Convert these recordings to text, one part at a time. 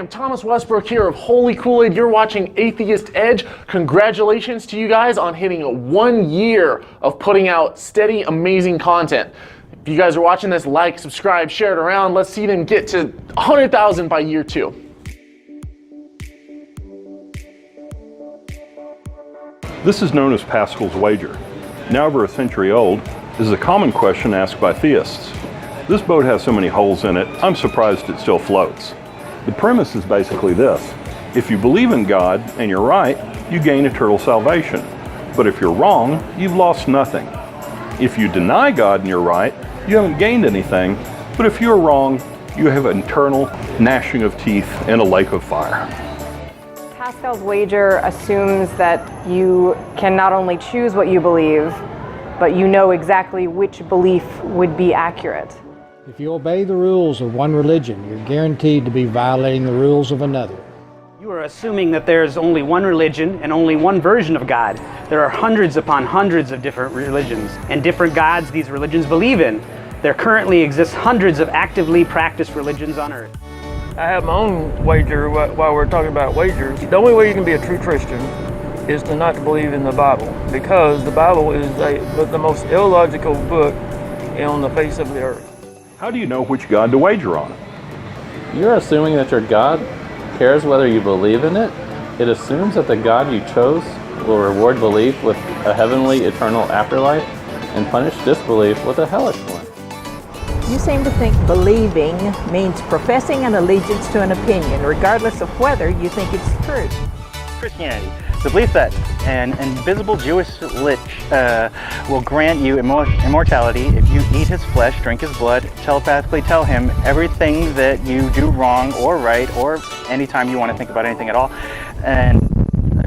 am Thomas Westbrook here of Holy Kool-Aid. You're watching Atheist Edge. Congratulations to you guys on hitting 1 year of putting out steady, amazing content. If you guys are watching this, like, subscribe, share it around. Let's see them get to 100,000 by year 2. This is known as Pascal's wager. Now over a century old, is a common question asked by theists. This boat has so many holes in it, I'm surprised it still floats. The premise is basically this. If you believe in God and you're right, you gain eternal salvation. But if you're wrong, you've lost nothing. If you deny God and you're right, you haven't gained anything. But if you're wrong, you have eternal gnashing of teeth in a lake of fire. Pascal's wager assumes that you can not only choose what you believe, but you know exactly which belief would be accurate. If you obey the rules of one religion, you're guaranteed to be violating the rules of another. You are assuming that there's only one religion and only one version of God. There are hundreds upon hundreds of different religions and different gods these religions believe in. There currently exists hundreds of actively practiced religions on earth. I have my own wager while we're talking about wagers. The only way you can be a true Christian is to not believe in the Bible, because the Bible is the most illogical book on the face of the earth. How do you know which God to wager on? You're assuming that your God cares whether you believe in it. It assumes that the God you chose will reward belief with a heavenly eternal afterlife and punish disbelief with a hellish one. You seem to think believing means professing an allegiance to an opinion, regardless of whether you think it's true. Christianity, the belief that an invisible Jewish lich will grant you immortality if you eat his flesh, drink his blood, telepathically tell him everything that you do wrong or right, or anytime you want to think about anything at all, and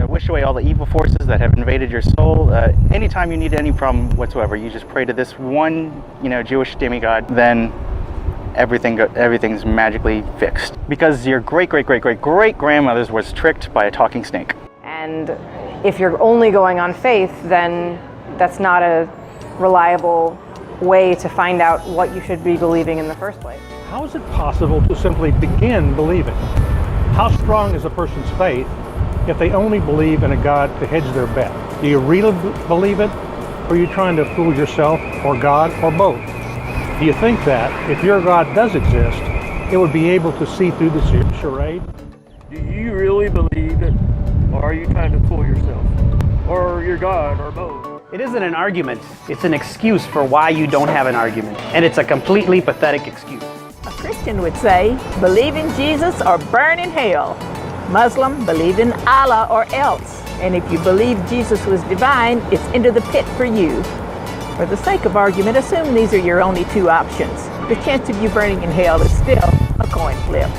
wish away all the evil forces that have invaded your soul. Anytime you need any problem whatsoever, you just pray to this one, Jewish demigod, then everything's magically fixed. Because your great-great-great-great-great-grandmother's was tricked by a talking snake. And if you're only going on faith, then that's not a reliable way to find out what you should be believing in the first place. How is it possible to simply begin believing? How strong is a person's faith if they only believe in a God to hedge their bet? Do you really believe it, or are you trying to fool yourself or God, or both? Do you think that if your God does exist, it would be able to see through the charade? Do you really believe it, or are you trying to fool yourself? Or your God, or both? It isn't an argument, it's an excuse for why you don't have an argument. And it's a completely pathetic excuse. A Christian would say, believe in Jesus or burn in hell. Muslim, believe in Allah or else. And if you believe Jesus was divine, it's into the pit for you. For the sake of argument, assume these are your only two options. The chance of you burning in hell is still a coin flip.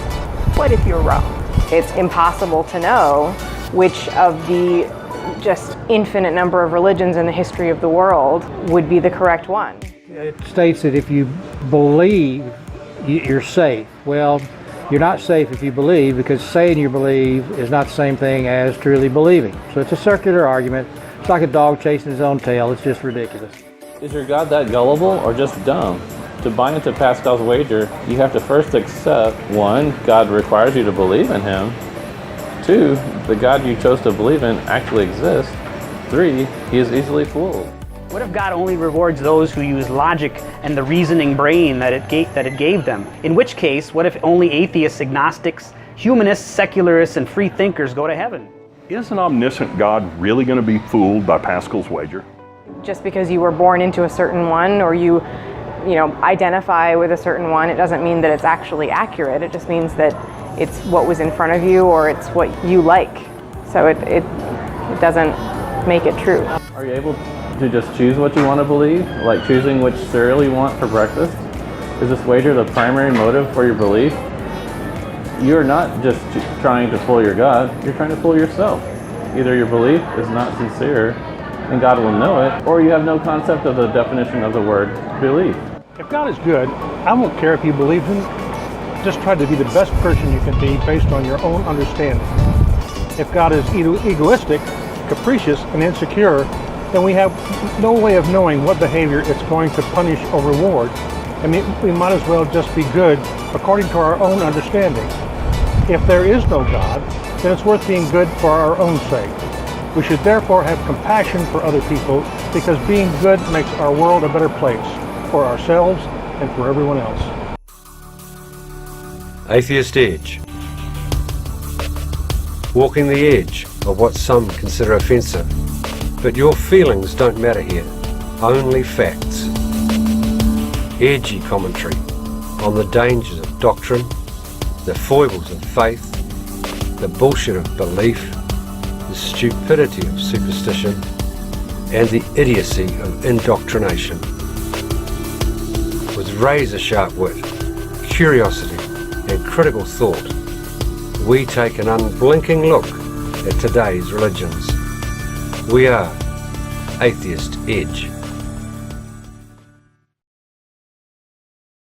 What if you're wrong? It's impossible to know which of the just infinite number of religions in the history of the world would be the correct one. It states that if you believe, you're safe. Well, you're not safe if you believe, because saying you believe is not the same thing as truly believing. So it's a circular argument. It's like a dog chasing his own tail. It's just ridiculous. Is your God that gullible or just dumb? To buy into Pascal's wager, you have to first accept, 1, God requires you to believe in him. 2, the God you chose to believe in actually exists. 3, he is easily fooled. What if God only rewards those who use logic and the reasoning brain that it gave them? In which case, what if only atheists, agnostics, humanists, secularists, and free thinkers go to heaven? Is an omniscient God really going to be fooled by Pascal's wager? Just because you were born into a certain one, or you identify with a certain one, it doesn't mean that it's actually accurate. It just means that it's what was in front of you, or it's what you like. So it doesn't make it true. Are you able to just choose what you want to believe, like choosing which cereal you want for breakfast? Is this wager the primary motive for your belief? You're not just trying to fool your God, you're trying to fool yourself. Either your belief is not sincere, and God will know it, or you have no concept of the definition of the word belief. If God is good, I won't care if you believe him. Just try to be the best person you can be based on your own understanding. If God is egoistic, capricious, and insecure, then we have no way of knowing what behavior it's going to punish or reward. I mean, we might as well just be good according to our own understanding. If there is no God, then it's worth being good for our own sake. We should therefore have compassion for other people, because being good makes our world a better place for ourselves and for everyone else. Atheist Edge. Walking the edge of what some consider offensive. But your feelings don't matter here, only facts. Edgy commentary on the dangers of doctrine, the foibles of faith, the bullshit of belief, the stupidity of superstition, and the idiocy of indoctrination. With razor-sharp wit, curiosity, and critical thought, we take an unblinking look at today's religions. We are Atheist Edge.